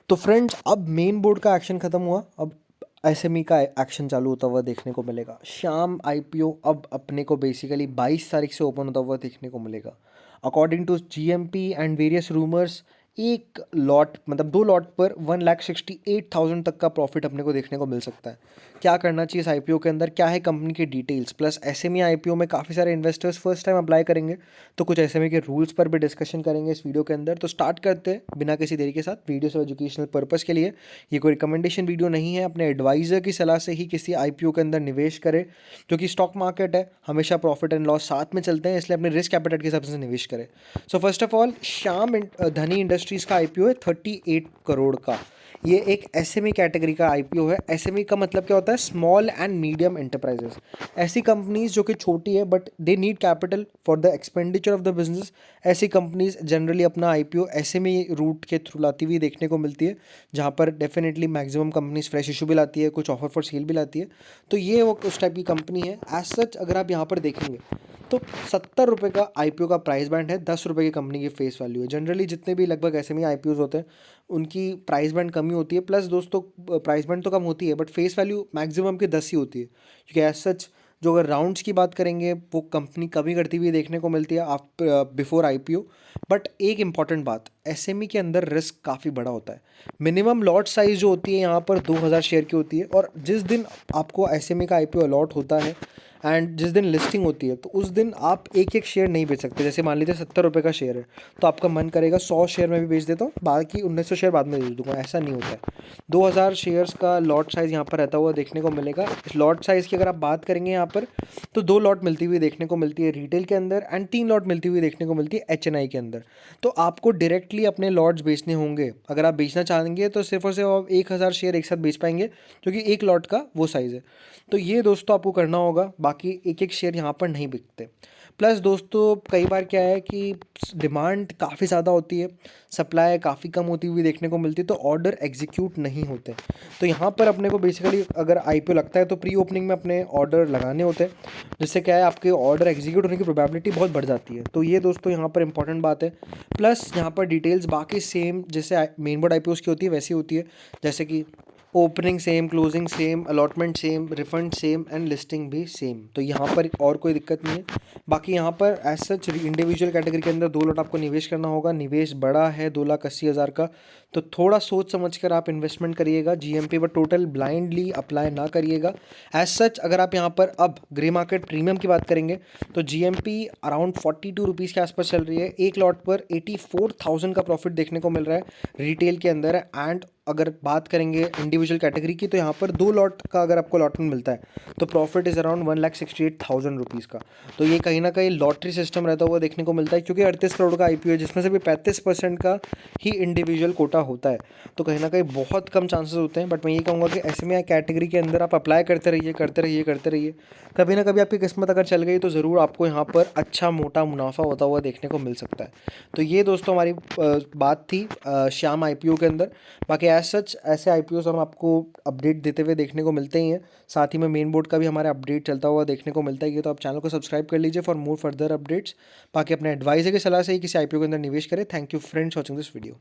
तो फ्रेंड्स, अब main board का एक्शन खत्म हुआ, अब एसएमई का एक्शन चालू होता हुआ देखने को मिलेगा। शाम आईपीओ अब अपने को बेसिकली 22 तारीख से ओपन होता हुआ देखने को मिलेगा। According to GMP and various rumours, एक लॉट मतलब 2 लॉट पर 1,68,000 तक का प्रॉफिट अपने को देखने को मिल सकता है। क्या करना चाहिए इस आईपीओ के अंदर, क्या है कंपनी की डिटेल्स, प्लस एसएमई आईपीओ में काफ़ी सारे इन्वेस्टर्स फर्स्ट टाइम अप्लाई करेंगे, तो कुछ एसएमई के रूल्स पर भी डिस्कशन करेंगे इस वीडियो के अंदर। तो स्टार्ट करते हैं बिना किसी देरी के साथ। वीडियो सिर्फ एजुकेशनल पर्पस के लिए, ये कोई रिकमेंडेशन वीडियो नहीं है। अपने एडवाइज़र की सलाह से ही किसी आईपीओ के अंदर निवेश करें, क्योंकि स्टॉक मार्केट है, हमेशा प्रॉफिट एंड लॉस साथ में चलते हैं, इसलिए अपने रिस्क एपेटाइट के हिसाब से निवेश करें। सो फर्स्ट ऑफ ऑल, धनी इंडस्ट्रीज़ का आईपीओ है 38 करोड़ का। ये एक एसएमई कैटेगरी का आईपीओ है। एसएमई का मतलब क्या होता है? Small and medium enterprises. ऐसी कंपनीज जो कि छोटी है but they need capital for the expenditure of the business, ऐसी कंपनीज जनरली अपना आईपीओ एसएमई रूट के थ्रू लाती हुई देखने को मिलती है, जहाँ पर definitely maximum companies fresh issue भी लाती है, कुछ ऑफर फॉर सेल भी लाती है। तो ये वो उस टाइप की कंपनी है। एज सच अगर आप यहाँ पर देखेंगे तो 70 रुपये का आईपीओ का प्राइस बैंड है, 10 रुपये की कंपनी की फेस वैल्यू है। जनरली जितने भी लगभग एसएमई आईपीओज होते हैं उनकी प्राइस बैंड कम ही होती है, प्लस दोस्तों प्राइस बैंड तो कम होती है बट फेस वैल्यू मैक्सिमम की 10 ही होती है, क्योंकि एज सच जो अगर राउंड्स की बात करेंगे वो कंपनी कभी करती हुई देखने को मिलती है आप बिफोर आईपीओ। बट एक इंपॉर्टेंट बात, एसएमई के अंदर रिस्क काफ़ी बड़ा होता है। मिनिमम लॉट साइज़ जो होती है यहाँ पर 2,000 शेयर की होती है, और जिस दिन आपको एसएमई का आईपीओ अलॉट होता है एंड जिस दिन लिस्टिंग होती है तो उस दिन आप एक एक शेयर नहीं बेच सकते। जैसे मान लीजिए 70 रुपये का शेयर है, तो आपका मन करेगा 100 शेयर में भी बेच देता हूँ, बाकी 1900 शेयर बाद में बेच दूंगा, ऐसा नहीं होता है। 2,000 शेयर्स का लॉट साइज़ यहाँ पर रहता हुआ देखने को मिलेगा। इस लॉट साइज़ की अगर आप बात करेंगे यहाँ पर, तो 2 लॉट मिलती हुई देखने को मिलती है रिटेल के अंदर, एंड 3 लॉट मिलती हुई देखने को मिलती है एचएनआई के अंदर। तो आपको डायरेक्टली अपने लॉट्स बेचने होंगे, अगर आप बेचना चाहेंगे तो सिर्फ और सिर्फ आप 1,000 शेयर एक साथ बेच पाएंगे, क्योंकि एक लॉट का वो साइज़ है। तो ये दोस्तों आपको करना होगा, बाकी एक एक शेयर यहाँ पर नहीं बिकते। प्लस दोस्तों कई बार क्या है कि डिमांड काफ़ी ज़्यादा होती है, सप्लाई काफ़ी कम होती हुई देखने को मिलती है, तो ऑर्डर एग्जीक्यूट नहीं होते। तो यहाँ पर अपने को बेसिकली अगर आईपीओ लगता है तो प्री ओपनिंग में अपने ऑर्डर लगाने होते हैं, जिससे क्या है आपके ऑर्डर एग्जीक्यूट होने की प्रोबेबिलिटी बहुत बढ़ जाती है। तो ये दोस्तों यहाँ पर इंपॉर्टेंट बात है। प्लस यहाँ पर डिटेल्स बाकी सेम जैसे मेन बोर्ड आईपीओ की होती है वैसी होती है, जैसे कि opening same, closing same, allotment same, refund same and listing भी सेम। तो यहाँ पर और कोई दिक्कत नहीं है। बाकी यहाँ पर एज सच इंडिविजुअल कैटेगरी के अंदर 2 लॉट आपको निवेश करना होगा। निवेश बड़ा है, 2,80,000 का, तो थोड़ा सोच समझ कर आप इन्वेस्टमेंट करिएगा जीएमपी पर, टोटल ब्लाइंडली अप्लाई ना करिएगा। एज सच अगर आप यहाँ पर अब ग्रे मार्केट प्रीमियम की बात करेंगे तो जीएमपी अराउंड 42 रुपीज़ के आसपास चल रही है। एक लॉट पर 84,000 का प्रॉफिट देखने को मिल रहा है रिटेल के अंदर है। एंड अगर बात करेंगे इंडिविजुअल कैटेगरी की, तो यहाँ पर 2 लॉट का अगर आपको अलॉटमेंट मिलता है तो प्रॉफिट इज़ अराउंड 1,68,000 रुपीज़ का। तो ये कहीं ना कहीं लॉटरी सिस्टम रहता हुआ देखने को मिलता है, क्योंकि 38 करोड़ का आईपीओ है जिसमें से भी 35% का ही इंडिविजुअल कोटा होता है। तो कहीं ना कहीं बहुत कम चांसेस होते हैं। बट मैं ये कहूँगा कि एसएमई कैटेगरी के अंदर आप अप्लाई करते रहिए, करते रहिए, करते रहिए। कभी ना कभी आपकी किस्मत अगर चल गई तो ज़रूर आपको यहाँ पर अच्छा मोटा मुनाफा होता हुआ देखने को मिल सकता है। तो ये दोस्तों हमारी बात थी श्याम आईपीओ के अंदर। बाकी एज सच ऐसे आईपीओ हम आपको अपडेट देते हुए देखने को मिलते ही हैं। साथ ही में मेन बोर्ड का भी हमारा अपडेट चलता हुआ देखने को मिलता ही है। तो आप चैनल को सब्सक्राइब कर लीजिए फॉर मोर फर्दर अपडेट्स। बाकी अपने एडवाइजर की सलाह से ही किसी आईपीओ के अंदर निवेश करें। Thank you friends watching this video.